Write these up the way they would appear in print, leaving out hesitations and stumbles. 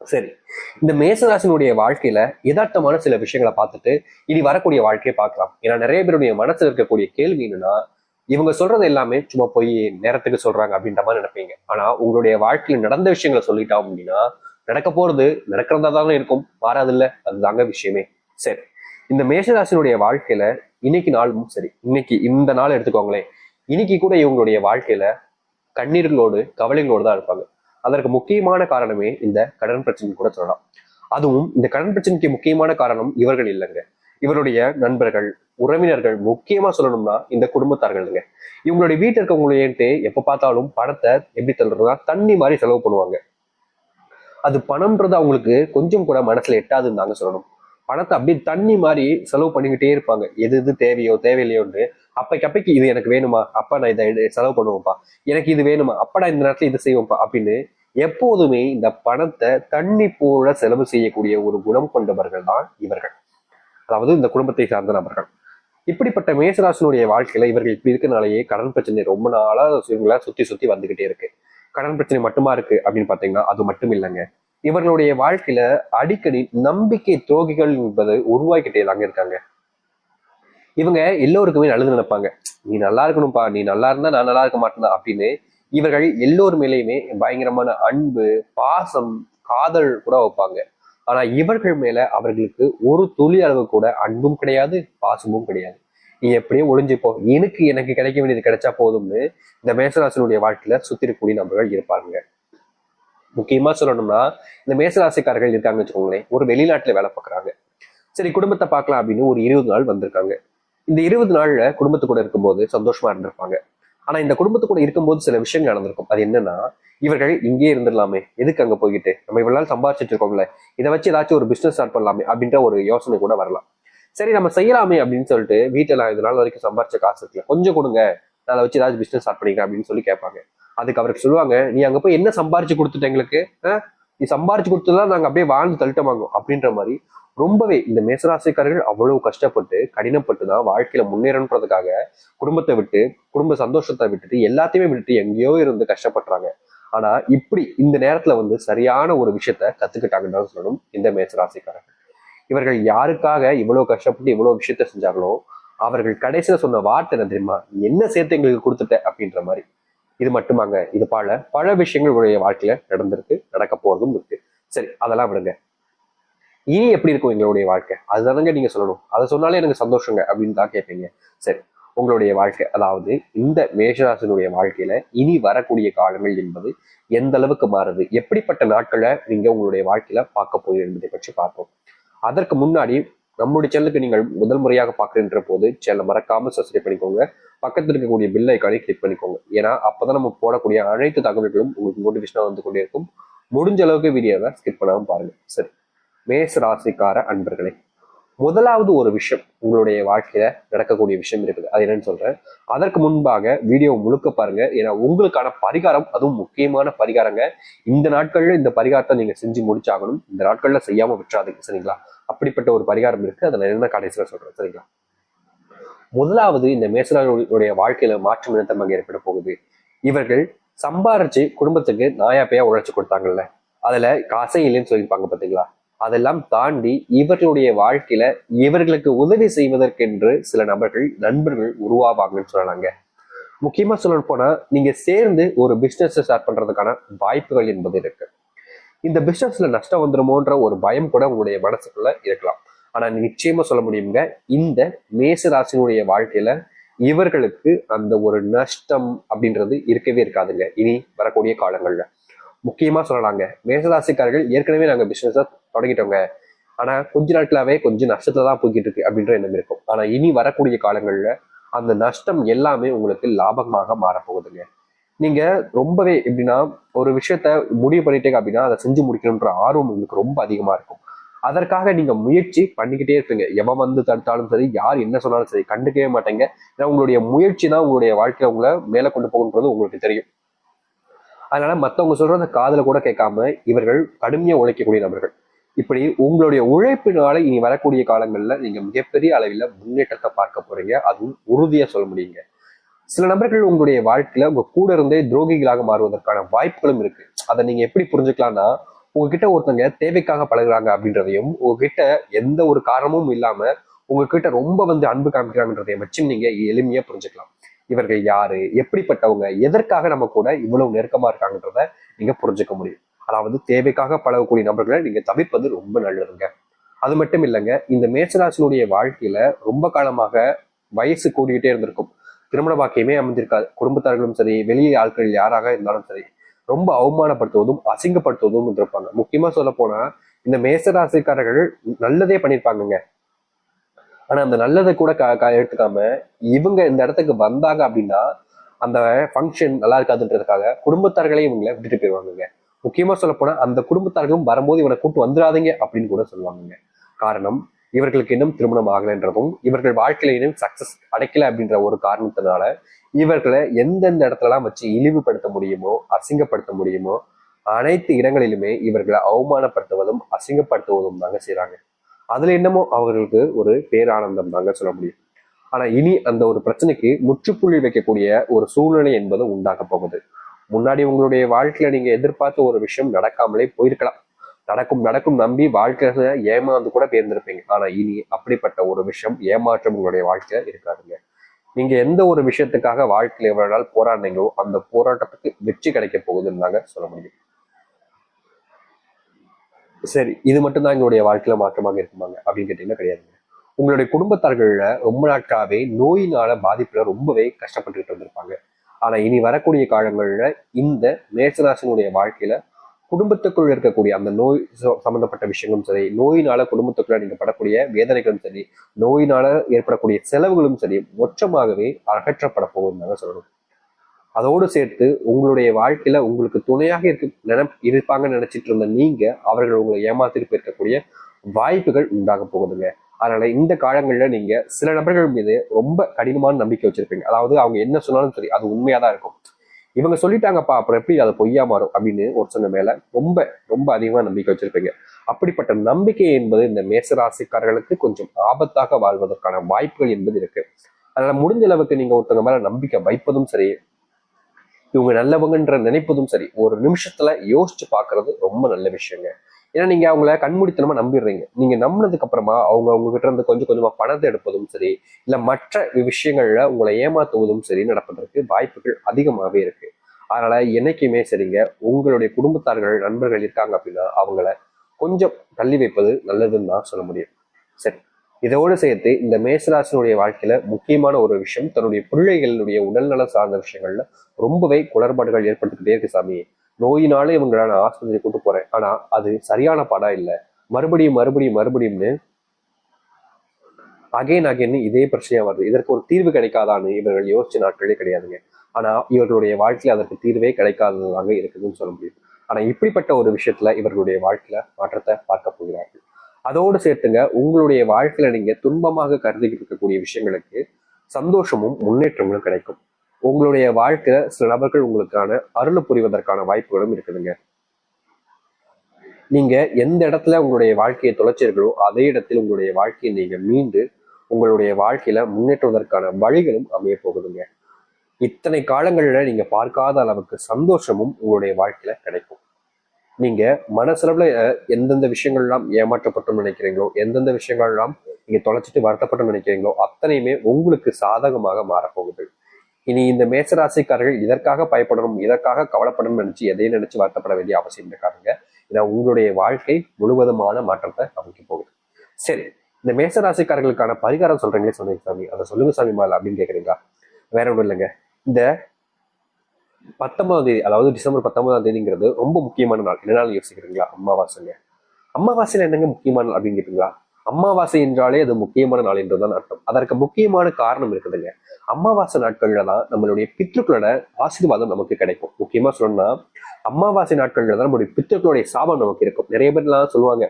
சரி, இந்த மேசராசினுடைய வாழ்க்கையில யதார்த்தமான சில விஷயங்களை பார்த்துட்டு இனி வரக்கூடிய வாழ்க்கையை பார்க்கலாம். ஏன்னா நிறைய பேருடைய மனசுல இருக்கக்கூடிய கேள்வி என்னன்னா, இவங்க சொல்றது எல்லாமே சும்மா போய் நேரத்துக்கு சொல்றாங்க அப்படின்ற மாதிரி நினைப்பீங்க. ஆனா உங்களுடைய வாழ்க்கையில நடந்த விஷயங்களை சொல்லிட்டோம் அப்படின்னா நடக்க போறது நடக்கிறதா தானே இருக்கும், மாறாது இல்ல. அதுதாங்க விஷயமே. சரி, இந்த மேஷராசினுடைய வாழ்க்கையில இன்னைக்கு நாளும் சரி, இன்னைக்கு இந்த நாள் எடுத்துக்கோங்களேன், இன்னைக்கு கூட இவங்களுடைய வாழ்க்கையில கண்ணீர்களோடு கவலைகளோடு தான் இருப்பாங்க. அதற்கு முக்கியமான காரணமே இந்த கடன் பிரச்சனை கூட சொல்லலாம். அதுவும் இந்த கடன் பிரச்சனைக்கு முக்கியமான காரணம் இவர்கள் இல்லைங்க, இவருடைய நண்பர்கள், உறவினர்கள், முக்கியமா சொல்லணும்னா இந்த குடும்பத்தார்கள்ங்க. இவங்களுடைய வீட்டில் இருக்கவங்களையன்ட்டு எப்ப பார்த்தாலும் பணத்தை எப்படி தள்ளுறதுனா தண்ணி மாதிரி செலவு பண்ணுவாங்க. அது பணம்ன்றது அவங்களுக்கு கொஞ்சம் கூட மனசுல எட்டாதுன்னு தாங்க சொல்லணும். பணத்தை அப்படியே தண்ணி மாதிரி செலவு பண்ணிக்கிட்டே இருப்பாங்க. எது எது தேவையோ தேவையில்லையோன்னு அப்பைக்கு இது எனக்கு வேணுமா, அப்ப நான் இதை செலவு பண்ணுவேன்ப்பா, எனக்கு இது வேணுமா, அப்ப நான் இந்த நேரத்துல இதை செய்வேன்ப்பா அப்படின்னு எப்போதுமே இந்த பணத்தை தண்ணி போல செலவு செய்யக்கூடிய ஒரு குணம் கொண்டவர்கள் தான் இவர்கள், அதாவது இந்த குடும்பத்தை சார்ந்த நபர்கள். இப்படிப்பட்ட மேசராசனுடைய வாழ்க்கையில இவர்கள் இப்படி இருக்கனாலேயே கடன் பிரச்சனை ரொம்ப நாளா இவங்கள சுத்தி சுத்தி வந்துகிட்டே இருக்கு. கடன் பிரச்சனை மட்டுமா இருக்கு அப்படின்னு பாத்தீங்கன்னா அது மட்டும் இல்லைங்க, இவர்களுடைய வாழ்க்கையில அடிக்கடி நம்பிக்கை துரோகிகள் என்பது உருவாக்கிட்டே தாங்க இருக்காங்க. இவங்க எல்லோருக்குமே நல்லது நினைப்பாங்க. நீ நல்லா இருக்கணும்ப்பா, நீ நல்லா இருந்தா நான் நல்லா இருக்க மாட்டேன் அப்படின்னு இவர்கள் எல்லோர் மேலேயுமே பயங்கரமான அன்பு, பாசம், காதல் கூட வைப்பாங்க. ஆனா இவர்கள் மேல அவர்களுக்கு ஒரு துளி அளவு கூட அன்பும் கிடையாது, பாசமும் கிடையாது. நீ எப்படியும் ஒளிஞ்சுப்போ, எனக்கு கிடைக்க வேண்டியது கிடைச்சா போதும்னு இந்த மேசராசினுடைய வாழ்க்கையில சுத்திருக்கூடிய நபர்கள் இருப்பாங்க. முக்கியமா சொல்லணும்னா இந்த மேசராசிக்காரர்கள் இருக்காங்கன்னு வச்சுக்கோங்களேன், ஒரு வெளிநாட்டுல வேலை பார்க்குறாங்க. சரி, குடும்பத்தை பார்க்கலாம் அப்படின்னு ஒரு 20 நாள் வந்திருக்காங்க. இந்த 20 நாள்ல குடும்பத்து கூட இருக்கும்போது சந்தோஷமா இருந்திருப்பாங்க. ஆனா இந்த குடும்பத்து கூட இருக்கும்போது சில விஷயங்கள் நடந்திருக்கும். அது என்னன்னா, இவர்கள் இங்கேயே இருந்துடலாமே, எதுக்கு அங்க போய்கிட்டு, நம்ம இவ்வளவு நாள் சம்பாதிச்சுட்டு இருக்கோம்ல, இதை வச்சு ஏதாச்சும் ஒரு பிசினஸ் ஸ்டார்ட் பண்ணலாமே அப்படின்ற ஒரு யோசனை கூட வரலாம். சரி, நம்ம செய்யலாமே அப்படின்னு சொல்லிட்டு வீட்டுல இது நாள் வரைக்கும் சம்பாரிச்ச காசு இருக்குல்ல, கொஞ்சம் கொடுங்க, நான் அதை வச்சு ஏதாச்சும் பிசினஸ் ஸ்டார்ட் பண்ணிக்கிறேன் அப்படின்னு சொல்லி கேட்பாங்க. அதுக்கு அவருக்கு சொல்லுவாங்க, நீ அங்க போய் என்ன சம்பாரிச்சு கொடுத்துட்ட எங்களுக்கு, நீ சம்பாரிச்சு கொடுத்ததான் நாங்க அப்படியே வாழ்ந்து தள்ளிட்ட வாங்கும் அப்படின்ற மாதிரி ரொம்பவே இந்த மேசராசிக்காரர்கள் அவ்வளவு கஷ்டப்பட்டு கடினப்பட்டு தான் வாழ்க்கையில முன்னேறன்றதுக்காக குடும்பத்தை விட்டு, குடும்ப சந்தோஷத்தை விட்டுட்டு, எல்லாத்தையுமே விட்டுட்டு எங்கேயோ இருந்து கஷ்டப்படுறாங்க. ஆனா இப்படி இந்த நேரத்துல வந்து சரியான ஒரு விஷயத்த கத்துக்கிட்டாங்கன்னு சொல்லணும் இந்த மேசராசிக்காரர்கள். இவர்கள் யாருக்காக இவ்வளவு கஷ்டப்பட்டு இவ்வளவு விஷயத்த செஞ்சாங்களோ அவர்கள் கடைசியில சொன்ன வார்த்தை என்ன தெரியுமா, என்ன சேர்த்து எங்களுக்கு கொடுத்துட்ட அப்படின்ற மாதிரி. இது மட்டுமாங்க, இது பல பல விஷயங்கள் உடைய வாழ்க்கையில நடந்திருக்கு, நடக்க போறதும் இருக்கு. சரி, அதெல்லாம் விடுங்க. இனி எப்படி இருக்கும் எங்களுடைய வாழ்க்கை, அதுதானங்க நீங்க சொல்லணும். அதை சொன்னாலே எனக்கு சந்தோஷங்க அப்படின்னு தான் கேட்பீங்க. சரி, உங்களுடைய வாழ்க்கை, அதாவது இந்த மேஷராசினுடைய வாழ்க்கையில இனி வரக்கூடிய காலங்கள் என்பது எந்த அளவுக்கு மாறுது, எப்படிப்பட்ட நாட்களை நீங்க உங்களுடைய வாழ்க்கையில பார்க்க போய் என்பதை பற்றி பார்ப்போம். அதற்கு முன்னாடி நம்முடைய சேனலுக்கு நீங்கள் முதல் முறையாக பார்க்கின்ற போது சேனலை மறக்காம சப்ஸ்கிரைப் பண்ணிக்கோங்க, பக்கத்தில் இருக்கக்கூடிய பில் ஐக்கானை கிளிக் பண்ணிக்கோங்க. ஏன்னா அப்பதான் நம்ம போடக்கூடிய அனைத்து தகவல்களும் உங்களுக்கு நோட்டிபிகேஷனா வந்து கொண்டே இருக்கும். முடிஞ்ச அளவுக்கு வீடியோவை ஸ்கிப் பண்ணாம பாருங்க. சரி, மேஷ ராசிக்கார அன்பர்களே, முதலாவது ஒரு விஷயம் உங்களுடைய வாழ்க்கையில நடக்கக்கூடிய விஷயம் இருக்குது, அது என்னன்னு சொல்றேன். அதற்கு முன்பாக வீடியோ முழுக்க பாருங்க, ஏன்னா உங்களுக்கான பரிகாரம், அதுவும் முக்கியமான பரிகாரங்க. இந்த நாட்கள்ல இந்த பரிகாரத்தை நீங்க செஞ்சு முடிச்சாகணும், இந்த நாட்கள்ல செய்யாம விட்டுறாதீங்க, சரிங்களா? அப்படிப்பட்ட ஒரு பரிகாரம் இருக்கு, அதை நான் என்ன கடைசியில சொல்றேன், சரிங்களா? முதலாவது, இந்த மேசராஜனுடைய வாழ்க்கையில மாற்றம் நிறுத்தமாக ஏற்பட போகுது. இவர்கள் சம்பாரிச்சு குடும்பத்துக்கு நாயாப்பையா உழைச்சு கொடுத்தாங்கல்ல, அதுல காசே இல்லைன்னு சொல்லியிருப்பாங்க பாத்தீங்களா, அதெல்லாம் தாண்டி இவர்களுடைய வாழ்க்கையில இவர்களுக்கு உதவி செய்வதற்கென்று சில நபர்கள், நண்பர்கள் உருவாவாங்கன்னு சொல்லலாங்க. முக்கியமா சொல்ல போனா, நீங்க சேர்ந்து ஒரு பிசினஸ் ஸ்டார்ட் பண்றதுக்கான வாய்ப்புகள் என்பது இருக்கு. இந்த பிசினஸ்ல நஷ்டம் வந்துருமோன்ற ஒரு பயம் கூட உங்களுடைய மனசுக்குள்ள இருக்கலாம். ஆனா நிச்சயமா சொல்ல முடியுங்க, இந்த மேச ராசினுடைய வாழ்க்கையில இவர்களுக்கு அந்த ஒரு நஷ்டம் அப்படின்றது இருக்கவே இருக்காதுங்க இனி வரக்கூடிய காலங்கள்ல. முக்கியமா சொல்லலாங்க, மேசராசிக்காரர்கள் ஏற்கனவே நாங்க பிசினஸ் தொடங்கிட்டோங்க, ஆனா கொஞ்ச நாட்களாவே கொஞ்சம் நஷ்டத்துல தான் போய்கிட்டு இருக்கு அப்படின்ற எண்ணம் இருக்கும். ஆனா இனி வரக்கூடிய காலங்கள்ல அந்த நஷ்டம் எல்லாமே உங்களுக்கு லாபமாக மாறப்போகுதுங்க. நீங்க ரொம்பவே எப்படின்னா, ஒரு விஷயத்த முடிவு பண்ணிட்டீங்க அப்படின்னா அதை செஞ்சு முடிக்கணுன்ற ஆர்வம் உங்களுக்கு ரொம்ப அதிகமா இருக்கும். அதற்காக நீங்க முயற்சி பண்ணிக்கிட்டே இருப்பீங்க. எவன் வந்து தடுத்தாலும் சரி, யார் என்ன சொன்னாலும் சரி, கண்டுக்கவே மாட்டேங்க. ஏன்னா உங்களுடைய முயற்சி தான் உங்களுடைய வாழ்க்கையில உங்களை மேல கொண்டு போகுன்றது உங்களுக்கு தெரியும். அதனால மத்தவங்க சொல்றத காதுல கூட கேட்காம இவர்கள் கடுமையா உழைக்கக்கூடிய நபர்கள். இப்படி உங்களுடைய உழைப்பினால இனி வரக்கூடிய காலங்கள்ல நீங்க மிகப்பெரிய அளவில் முன்னேற்றத்தை பார்க்க போறீங்க, அதுவும் உறுதியா சொல்ல முடியுங்க. சில நபர்கள் உங்களுடைய வாழ்க்கையில உங்க கூட இருந்தே துரோகிகளாக மாறுவதற்கான வாய்ப்புகளும் இருக்கு. அதை நீங்க எப்படி புரிஞ்சுக்கலாம்னா, உங்ககிட்ட ஒருத்தங்க தேவைக்காக பழகுறாங்க அப்படின்றதையும், உங்ககிட்ட எந்த ஒரு காரணமும் இல்லாம உங்ககிட்ட ரொம்ப அன்பு காமிக்கிறாங்கன்றதையும் வச்சு நீங்க எளிமையா புரிஞ்சுக்கலாம். இவர்கள் யாரு, எப்படிப்பட்டவங்க, எதற்காக நம்ம கூட இவ்வளவு நெருக்கமா இருக்காங்கன்றத நீங்க புரிஞ்சுக்க முடியும். அதாவது தேவைக்காக பழகக்கூடிய நபர்களை நீங்க தவிர்ப்பது ரொம்ப நல்லதுங்க. அது மட்டும் இல்லைங்க, இந்த மேசராசினுடைய வாழ்க்கையில ரொம்ப காலமாக வயசு கூடிக்கிட்டே இருந்திருக்கும். திருமண பாக்கியமே அமைஞ்சிருக்காது. குடும்பத்தார்களும் சரி, வெளியே ஆட்கள் யாராக இருந்தாலும் சரி, ரொம்ப அவமானப்படுத்துவதும் அசிங்கப்படுத்துவதும் இருந்திருப்பாங்க. முக்கியமா சொல்ல போனா இந்த மேசராசிக்காரர்கள் நல்லதே பண்ணியிருப்பாங்கங்க. ஆனா அந்த நல்லதை கூட எடுத்துக்காம இவங்க இந்த இடத்துக்கு வந்தாங்க அப்படின்னா அந்த ஃபங்க்ஷன் நல்லா இருக்காதுன்றதுக்காக குடும்பத்தார்களே இவங்களை விட்டுட்டு போயிடுவாங்க. முக்கியமா சொல்ல போனா அந்த குடும்பத்தார்களும் வரும்போது இவனை கூட்டு வந்துடாதீங்க அப்படின்னு கூட சொல்லுவாங்க. காரணம், இவர்களுக்கு இன்னும் திருமணம் ஆகலைன்றதும் இவர்கள் வாழ்க்கையில இன்னும் சக்சஸ் அடைக்கல அப்படின்ற ஒரு காரணத்தினால இவர்களை எந்தெந்த இடத்துலலாம் வச்சு இழிவுபடுத்த முடியுமோ, அசிங்கப்படுத்த முடியுமோ, அனைத்து இடங்களிலுமே இவர்களை அவமானப்படுத்துவதும் அசிங்கப்படுத்துவதும் தாங்க செய்யறாங்க. அதுல என்னமோ அவர்களுக்கு ஒரு பேரானந்தம் தாங்க சொல்ல முடியும். ஆனா இனி அந்த ஒரு பிரச்சனைக்கு முற்றுப்புள்ளி வைக்கக்கூடிய ஒரு சூழ்நிலை என்பது உண்டாக போகுது. முன்னாடி உங்களுடைய வாழ்க்கையில நீங்க எதிர்பார்த்த ஒரு விஷயம் நடக்காமலே போயிருக்கலாம். நடக்கும் நடக்கும் நம்பி வாழ்க்கையில ஏமாந்து கூட போயிருந்திருப்பீங்க. ஆனா இனி அப்படிப்பட்ட ஒரு விஷயம், ஏமாற்றம் உங்களுடைய வாழ்க்கையில இருக்காதுங்க. நீங்க எந்த ஒரு விஷயத்துக்காக வாழ்க்கையில எவ்வளவு நாள் போராடினீங்களோ அந்த போராட்டத்துக்கு வெற்றி கிடைக்க போகுதுன்னு தாங்க சொல்ல முடியும். சரி, இது மட்டும் தான் எங்களுடைய வாழ்க்கையில மாற்றமாக இருக்குமாங்க அப்படின்னு கேட்டீங்கன்னா கிடையாதுங்க. உங்களுடைய குடும்பத்தார்கள்ல ரொம்ப நாட்களாவே நோயினால பாதிப்புல ரொம்பவே கஷ்டப்பட்டுட்டு இருந்திருப்பாங்க. ஆனா இனி வரக்கூடிய காலங்கள்ல இந்த மேசராசினுடைய வாழ்க்கையில குடும்பத்துக்குள் இருக்கக்கூடிய அந்த நோய் சம்பந்தப்பட்ட விஷயங்களும் சரி, நோயினால குடும்பத்துக்குள்ள நீங்க படக்கூடிய வேதனைகளும் சரி, நோயினால ஏற்படக்கூடிய செலவுகளும் சரி மொத்தமாகவே அகற்றப்பட போகுதுன்னு சொல்லணும். அதோடு சேர்த்து உங்களுடைய வாழ்க்கையில உங்களுக்கு துணையாக இருப்பாங்கன்னு நினைச்சிட்டு இருந்த நீங்க அவர்கள் உங்களை ஏமாத்திட்டு போயிருக்கக்கூடிய வாய்ப்புகள் உண்டாக போகுதுங்க. அதனால இந்த காலங்கள்ல நீங்க சில நபர்கள் மீது ரொம்ப கடினமான நம்பிக்கை வச்சிருப்பீங்க. அதாவது அவங்க என்ன சொன்னாலும் சரி அது உண்மையாதான் இருக்கும். இவங்க சொல்லிட்டாங்கப்பா அப்புறம் எப்படி அதை பொய்யா மாறும் அப்படின்னு ஒருத்தங்க மேல ரொம்ப ரொம்ப அதிகமா நம்பிக்கை வச்சிருப்பீங்க. அப்படிப்பட்ட நம்பிக்கை என்பது இந்த மேசராசிக்காரர்களுக்கு கொஞ்சம் ஆபத்தாக வாழ்வதற்கான வாய்ப்புகள் என்பது இருக்கு. அதனால முடிஞ்ச அளவுக்கு நீங்க ஒருத்தவங்க மேல நம்பிக்கை வைப்பதும் சரி, இவங்க நல்லவங்கன்ற நினைப்பதும் சரி, ஒரு நிமிஷத்துல யோசிச்சு பாக்குறது ரொம்ப நல்ல விஷயங்க. ஏன்னா நீங்க அவங்கள கண்மூடித்தனமா நம்பிடுறீங்க. நீங்க நம்பினதுக்கு அப்புறமா அவங்க கிட்ட இருந்து கொஞ்சம் கொஞ்சமா பணத்தை எடுப்பதும் சரி, இல்ல மற்ற விஷயங்கள்ல உங்களை ஏமாத்துவதும் சரி நடப்பதற்கு வாய்ப்புகள் அதிகமாகவே இருக்கு. அதனால என்னைக்குமே சரிங்க, உங்களுடைய குடும்பத்தார்கள் நண்பர்கள் இருக்காங்க அப்படின்னா அவங்கள கொஞ்சம் தள்ளி வைப்பது நல்லதுன்னு தான் சொல்ல முடியும். சரி, இதோடு சேர்த்து இந்த மேசராசினுடைய வாழ்க்கையில முக்கியமான ஒரு விஷயம், தன்னுடைய பிள்ளைகளுடைய உடல்நல சார்ந்த விஷயங்கள்ல ரொம்பவே குளறுபாடுகள் ஏற்பட்டுக்கிட்டே இருக்கு சாமி. நோயினாலே இவங்களை நான் ஆஸ்பத்திரி கூட்டு போறேன், ஆனா அது சரியான பாடம் இல்லை, மறுபடியும் மறுபடியும் மறுபடியும்னு அகைன் அகைன் இதே பிரச்சனையா வருது. இதற்கு ஒரு தீர்வு கிடைக்காதான்னு இவர்கள் யோசிச்ச நாட்களே கிடையாதுங்க. ஆனா இவர்களுடைய வாழ்க்கையில அதற்கு தீர்வே கிடைக்காததாக இருக்குதுன்னு சொல்ல முடியும். ஆனா இப்படிப்பட்ட ஒரு விஷயத்துல இவர்களுடைய வாழ்க்கையில மாற்றத்தை பார்க்க போகிறார்கள். அதோடு சேர்த்துங்க, உங்களுடைய வாழ்க்கையில நீங்க துன்பமாக கருதிக்கிட்டு இருக்கக்கூடிய விஷயங்களுக்கு சந்தோஷமும் முன்னேற்றங்களும் கிடைக்கும். உங்களுடைய வாழ்க்கையில சில நபர்கள் உங்களுக்கான அருள் புரிவதற்கான வாய்ப்புகளும் இருக்குதுங்க. நீங்க எந்த இடத்துல உங்களுடைய வாழ்க்கையை தொலைச்சீர்களோ அதே இடத்தில் உங்களுடைய வாழ்க்கையை நீங்க மீண்டு உங்களுடைய வாழ்க்கையில முன்னேற்றுவதற்கான வழிகளும் அமைய போகுதுங்க. இத்தனை காலங்கள்ல நீங்க பார்க்காத அளவுக்கு சந்தோஷமும் உங்களுடைய வாழ்க்கையில கிடைக்கும். நீங்க மனசளவுல எந்தெந்த விஷயங்கள்லாம் ஏமாற்றப்பட்டும் நினைக்கிறீங்களோ, எந்தெந்த விஷயங்கள்லாம் நீங்க தொலைச்சிட்டு வருத்தப்பட்டு நினைக்கிறீங்களோ அத்தனையுமே உங்களுக்கு சாதகமாக மாறப்போகுது. இனி இந்த மேசராசிக்காரர்கள் இதற்காக பயப்படணும், இதற்காக கவலைப்படணும்னு நினைச்சு எதையும் நினைச்சு வருத்தப்பட வேண்டிய அவசியம் இருக்காருங்க. ஏன்னா உங்களுடைய வாழ்க்கை முழுவதுமான மாற்றத்தை அமைக்க போகுது. சரி, இந்த மேசராசிக்காரர்களுக்கான பரிகாரம் சொல்றீங்களே சொன்னீங்க சாமி, அதை சொல்லுங்க சாமி மேல அப்படின்னு கேக்குறீங்களா? வேற ஒன்றும் இல்லைங்க. இந்த 19ஆம் தேதி, அதாவது டிசம்பர் 19ஆம் தேதிங்கிறது ரொம்ப முக்கியமான நாள். என்ன நாள் யோசிக்கிறீங்களா? அமாவாசைங்க. அமாவாசையில என்னங்க முக்கியமான நாள் அப்படின்னு கேட்டீங்களா? அமாவாசை என்றாலே அது முக்கியமான நாள் என்றுதான் அர்த்தம். அதற்கு முக்கியமான காரணம் இருக்குதுங்க. அமாவாசை நாட்கள்ல தான் நம்மளுடைய பித்ருக்களோட ஆசீர்வாதம் நமக்கு கிடைக்கும். முக்கியமா சொல்லணும்னா அமாவாசை நாட்கள்ல தான் நம்மளுடைய பித்ருக்களுடைய சாபம் நமக்கு இருக்கும். நிறைய பேர் எல்லாம் சொல்லுவாங்க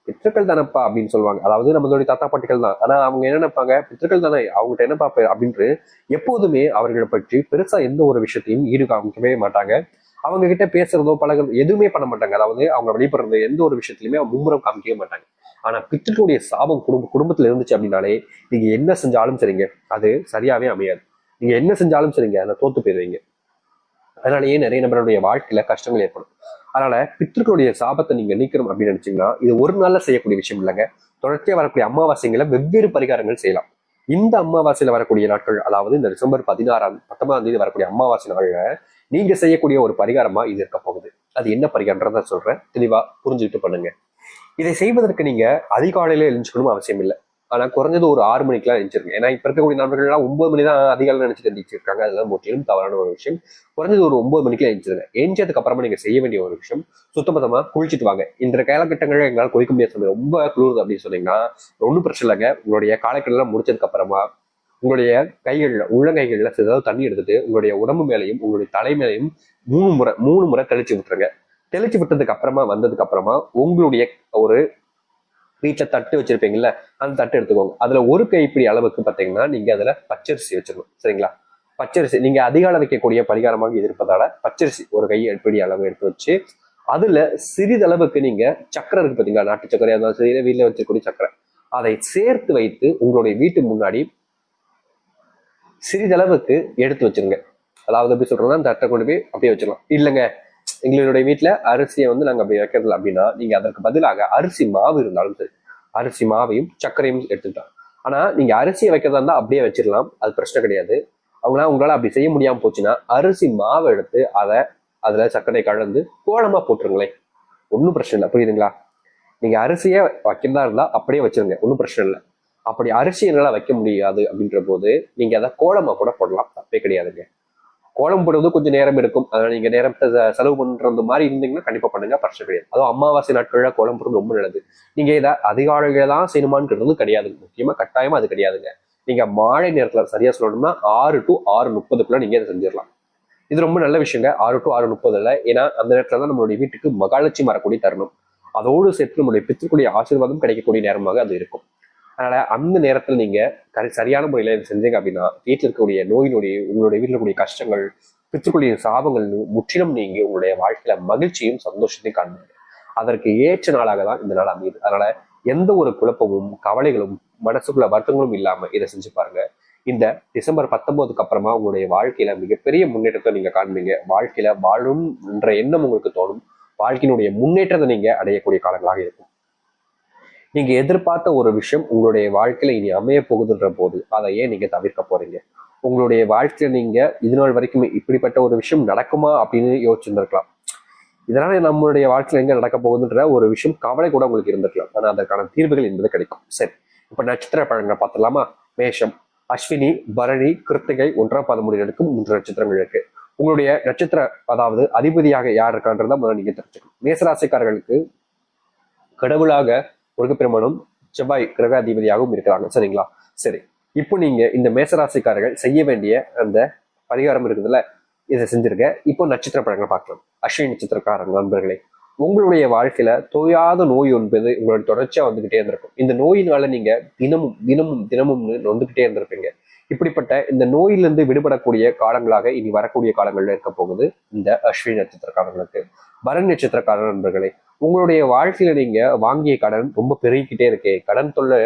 பித்ருக்கள் தானப்பா அப்படின்னு சொல்லுவாங்க. அதாவது நம்மளுடைய தாத்தா பாட்டிகள் தான். ஆனா அவங்க என்ன நினைப்பாங்க, பித்ருக்கள் தானே அவங்ககிட்ட என்ன பாப்ப அப்படின்ட்டு எப்போதுமே அவர்களை பற்றி பெருசா எந்த ஒரு விஷயத்தையும் ஈடு காமிக்கவே மாட்டாங்க. அவங்க கிட்ட பேசுறதோ பழகிறது எதுவுமே பண்ண மாட்டாங்க. அதாவது அவங்க வெளிப்படுறது எந்த ஒரு விஷயத்திலுமே மும்முரம் காமிக்கவே மாட்டாங்க. ஆனா பித்ருக்களுடைய சாபம் குடும்பத்துல இருந்துச்சு அப்படின்னாலே நீங்க என்ன செஞ்சாலும் சரிங்க அது சரியாவே அமையாது. நீங்க என்ன செஞ்சாலும் சரிங்க அதை தோத்து போயிருவீங்க. அதனாலேயே நிறைய நபருடைய வாழ்க்கையில கஷ்டங்கள் ஏற்படும். அதனால பித்ருக்களுடைய சாபத்தை நீங்க நீக்கணும் அப்படின்னு நினைச்சீங்கன்னா இது ஒரு நாள்ல செய்யக்கூடிய விஷயம் இல்லைங்க. தொடர்ச்சியா வரக்கூடிய அமாவாசைகளை வெவ்வேறு பரிகாரங்கள் செய்யலாம். இந்த அமாவாசையில வரக்கூடிய நாட்கள், அதாவது இந்த டிசம்பர் 19ஆம் தேதி வரக்கூடிய அமாவாசை நாள்ல நீங்க செய்யக்கூடிய ஒரு பரிகாரமா இது இருக்க போகுது. அது என்ன பரிகாரம்ன்றத சொல்றேன், தெளிவா புரிஞ்சுக்கிட்டு பண்ணுங்க. இதை செய்வதற்கு நீங்க அதிகாலையில எழுஞ்சுக்கணும் அவசியம் இல்லை. ஆனா குறைஞ்சது ஒரு 6 மணிக்கெல்லாம் எழுந்திருங்க. ஏன்னா இப்ப இருக்கக்கூடிய நண்பர்கள்லாம் 9 மணி தான் அதிகாலை நினைச்சிட்டு எழுந்திருக்காங்க. அதெல்லாம் முற்றிலும் தவறான ஒரு விஷயம். குறைஞ்சது ஒரு 9 மணிக்கு எழுந்திருங்க. எழுந்ததுக்கு அப்புறமா நீங்க செய்ய வேண்டிய ஒரு விஷயம், சுத்தபத்தமா குளிச்சுட்டு வாங்க. இந்த காலகட்டங்களில் எங்களால் குளிக்க முடியாத சமயம் ரொம்ப குளிருது அப்படின்னு சொன்னீங்கன்னா ஒன்றும் பிரச்சனை இல்லைங்க. உங்களுடைய காலக்கட்டெல்லாம் முடிச்சதுக்கு அப்புறமா உங்களுடைய கைகள்ல உள்ளங்கைகள்ல சிறிதாவது தண்ணி எடுத்துட்டு உங்களுடைய உடம்பு மேலையும் உங்களுடைய தலை மேலையும் 3 முறை தெளிச்சு விட்டுருங்க. தெளிச்சு விட்டதுக்கு அப்புறமா வந்ததுக்கு அப்புறமா உங்களுடைய ஒரு வீட்டுல தட்டு வச்சிருப்பீங்கல்ல, அந்த தட்டு எடுத்துக்கோங்க. அதுல ஒரு கைப்பிடி அளவுக்கு பாத்தீங்கன்னா நீங்க அதுல பச்சரிசி வச்சிடணும். சரிங்களா? பச்சரிசி நீங்க அதிகால வைக்கக்கூடிய பரிகாரமாக இருப்பதால பச்சரிசி ஒரு கைப்பிடி அளவு எடுத்து வச்சு அதுல சிறிதளவுக்கு நீங்க சக்கரை இருக்கு பாத்தீங்களா, நாட்டு சக்கரை இருந்தாலும் சரி, வீட்டுல வச்சிருக்கக்கூடிய சக்கரை, அதை சேர்த்து வைத்து உங்களுடைய வீட்டு முன்னாடி சிறிதளவுக்கு எடுத்து வச்சிருங்க. அதாவது எப்படி சொல்றோம்னா அந்த தட்டை கொண்டு போய் அப்படியே வச்சிடலாம். இல்லைங்க எங்களுடைய வீட்டுல அரிசியை நாங்க அப்படி வைக்கிறது அப்படின்னா நீங்க அதற்கு பதிலாக அரிசி மாவு இருந்தாலும் சரி, அரிசி மாவையும் சர்க்கரையும் எடுத்துக்கலாம். ஆனா நீங்க அரிசியை வைக்கிறதா இருந்தா அப்படியே வச்சிடலாம், அது பிரச்சனை கிடையாது. உங்களால அப்படி செய்ய முடியாம போச்சுன்னா அரிசி மாவை எடுத்து அதுல சர்க்கரை கலந்து கோலமா போட்டுருங்களேன், ஒன்றும் பிரச்சனை இல்லை. புரியுதுங்களா? நீங்க அரிசியை வைக்கிறதா இருந்தா அப்படியே வச்சிருங்க, ஒன்றும் பிரச்சனை இல்லை. அப்படி அரிசி என்னால வைக்க முடியாது அப்படின்ற போது நீங்க அதை கோலமா கூட போடலாம், தப்பே கிடையாதுங்க. கோலம் போடுவது கொஞ்சம் நேரம் எடுக்கும். அதனால நீங்க நேரத்தை செலவு பண்றது மாதிரி இருந்தீங்கன்னா கண்டிப்பா பண்ணுங்க, பிரச்சனை கிடையாது. அதுவும் அமாவாசை நாட்கள்ல கோலம் போடுறது ரொம்ப நல்லது. நீங்க இதை அதிகாலையில தான் செய்யணுமான்றது கிடையாது, முக்கியமா கட்டாயமா அது கிடையாதுங்க. நீங்க மாலை நேரத்துல சரியா சொல்லணும்னா 6 to 6:30 நீங்க இதை செஞ்சிடலாம். இது ரொம்ப நல்ல விஷயங்க. 6 to 6:30 ஏன்னா அந்த நேரத்துல தான் நம்மளுடைய வீட்டுக்கு மகாலட்சுமி வரக்கூடிய தருணம். அதோடு சேர்த்து நம்மளுடைய பித்திருக்குடைய ஆசீர்வாதம் கிடைக்கக்கூடிய நேரமாக அது இருக்கும். அதனால அந்த நேரத்துல நீங்க சரியான முறையில செஞ்சீங்க அப்படின்னா வீட்டில் இருக்கக்கூடிய நோயினுடைய உங்களுடைய வீட்டில் இருக்கக்கூடிய கஷ்டங்கள், பித்துக்குடைய சாபங்கள் முற்றிலும் நீங்கி உங்களுடைய வாழ்க்கையில மகிழ்ச்சியும் சந்தோஷத்தையும் காண்பீங்க. அதற்கு ஏற்ற நாளாக தான் இந்த நாள் அமையுது. அதனால எந்த ஒரு குழப்பமும் கவலைகளும் மனசுக்குள்ள வருத்தங்களும் இல்லாம இதை செஞ்சு பாருங்க. இந்த டிசம்பர் 19க்கு அப்புறமா உங்களுடைய வாழ்க்கையில மிகப்பெரிய முன்னேற்றத்தை நீங்க காண்பீங்க. வாழ்க்கையில வாழும் என்ற எண்ணம் உங்களுக்கு தோணும். வாழ்க்கையினுடைய முன்னேற்றத்தை நீங்க அடையக்கூடிய காலங்களாக இருக்கும். நீங்க எதிர்பார்த்த ஒரு விஷயம் உங்களுடைய வாழ்க்கையில இனி அமைய போகுதுன்ற போது அதை ஏன் நீங்க தவிர்க்க போறீங்க? உங்களுடைய வாழ்க்கையில நீங்க இது நாள் வரைக்கும் இப்படிப்பட்ட ஒரு விஷயம் நடக்குமா அப்படின்னு யோசிச்சிருந்திருக்கலாம். இதனால நம்மளுடைய வாழ்க்கையில எங்க நடக்க போகுதுன்ற ஒரு விஷயம் கவலை கூட உங்களுக்கு இருந்திருக்கலாம். ஆனா அதற்கான தீர்வுகள் என்பது கிடைக்கும். சரி, இப்ப நட்சத்திர பழங்களை பார்த்துடலாமா? மேஷம், அஸ்வினி, பரணி, கிருத்திகை, 1ஆம் பாதம் முடிவெடுக்கும் 3 நட்சத்திரங்கள் இருக்கு. உங்களுடைய நட்சத்திர அதாவது அதிபதியாக யார் இருக்கான்றத முதல்ல நீங்க தெரிஞ்சுக்கணும். மேசராசிக்காரர்களுக்கு கடவுளாக முருகப்பெருமானும் செவ்வாய் கிரக அதிபதியாகவும் இருக்கிறாங்க. சரிங்களா? சரி, இப்போ நீங்க இந்த மேசராசிக்காரர்கள் செய்ய வேண்டிய அந்த பரிகாரம் இருக்குதுல்ல, இதை செஞ்சிருக்க. இப்போ நட்சத்திர பழங்களை பார்க்கலாம். அஸ்வினி நட்சத்திரக்காரங்க நண்பர்களே, உங்களுடைய வாழ்க்கையில தோயாத நோய் என்பது உங்களுடைய தொடர்ச்சியா வந்துகிட்டே இருந்திருக்கும். இந்த நோயினால நீங்க தினமும் தினமும் தினமும் வந்துகிட்டே இருந்திருப்பீங்க. இப்படிப்பட்ட இந்த நோயிலிருந்து விடுபடக்கூடிய காலங்களாக இனி வரக்கூடிய காலங்கள்ல இருக்க போகுது இந்த அஸ்வினி நட்சத்திரக்காரர்களுக்கு. பரணி நட்சத்திரக்கார நண்பர்களே, உங்களுடைய வாழ்க்கையில நீங்க வாங்கிய கடன் ரொம்ப பெருகிக்கிட்டே இருக்கே, கடன் தொல்லை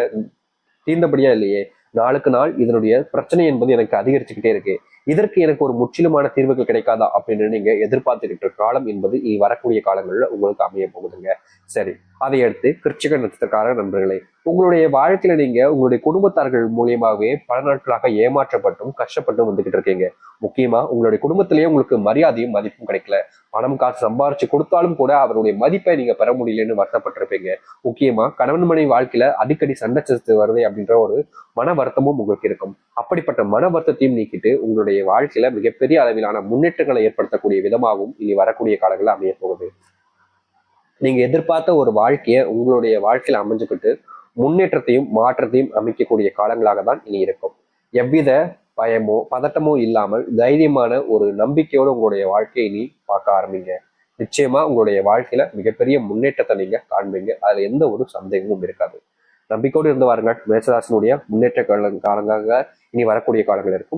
தீர்ந்தபடியா இல்லையே, நாளுக்கு நாள் இதனுடைய பிரச்சனை என்பது எனக்கு அதிகரிச்சுக்கிட்டே இருக்கு, இதற்கு எனக்கு ஒரு முற்றிலுமான தீர்வுகள் கிடைக்காதா அப்படின்னு நீங்க எதிர்பார்த்துக்கிட்ட காலம் என்பது இனி வரக்கூடிய காலங்கள்ல உங்களுக்கு அமைய போகுதுங்க. சரி, அதை அடுத்து கிருச்சிக நட்சத்திரக்கார நண்பர்களே, உங்களுடைய வாழ்க்கையில நீங்க உங்களுடைய குடும்பத்தார்கள் மூலியமாகவே பல நாட்களாக ஏமாற்றப்பட்டும் கஷ்டப்பட்டும் வந்துகிட்டு இருக்கீங்க. முக்கியமா உங்களுடைய குடும்பத்திலேயே உங்களுக்கு மரியாதையும் மதிப்பும் கிடைக்கல. பணம் காசு சம்பாரிச்சு கொடுத்தாலும் கூட அவருடைய மதிப்பை நீங்க பெற முடியலன்னு வருத்தப்பட்டிருப்பீங்க. முக்கியமா கணவன் மனைவி வாழ்க்கையில அடிக்கடி சண்டை சச்சரவு வருது அப்படின்ற ஒரு மன வருத்தமும் உங்களுக்கு இருக்கும். அப்படிப்பட்ட மன வருத்தத்தையும் நீக்கிட்டு உங்களுடைய வாழ்க்கையில மிகப்பெரிய அளவிலான முன்னேற்றங்களை ஏற்படுத்தக்கூடிய விதமாகவும் இனி வரக்கூடிய காலங்களில் அமைய போகுது. நீங்க எதிர்பார்த்த ஒரு வாழ்க்கையை உங்களுடைய வாழ்க்கையில அமைஞ்சுக்கிட்டு முன்னேற்றத்தையும் மாற்றத்தையும் அமைக்கக்கூடிய காலங்களாக தான் இனி இருக்கும். எவ்வித பயமோ பதட்டமோ இல்லாமல் தைரியமான ஒரு நம்பிக்கையோடு உங்களுடைய வாழ்க்கையை நீ பார்க்க ஆரம்பிங்க. நிச்சயமா உங்களுடைய வாழ்க்கையில மிகப்பெரிய முன்னேற்றத்தை நீங்க காண்பீங்க. அதுல எந்த ஒரு சந்தேகமும் இருக்காது. நம்பிக்கையோடு இருந்து வாருங்கள். மேசராசினுடைய முன்னேற்ற காலங்களாக இனி வரக்கூடிய காலங்கள் இருக்கும்.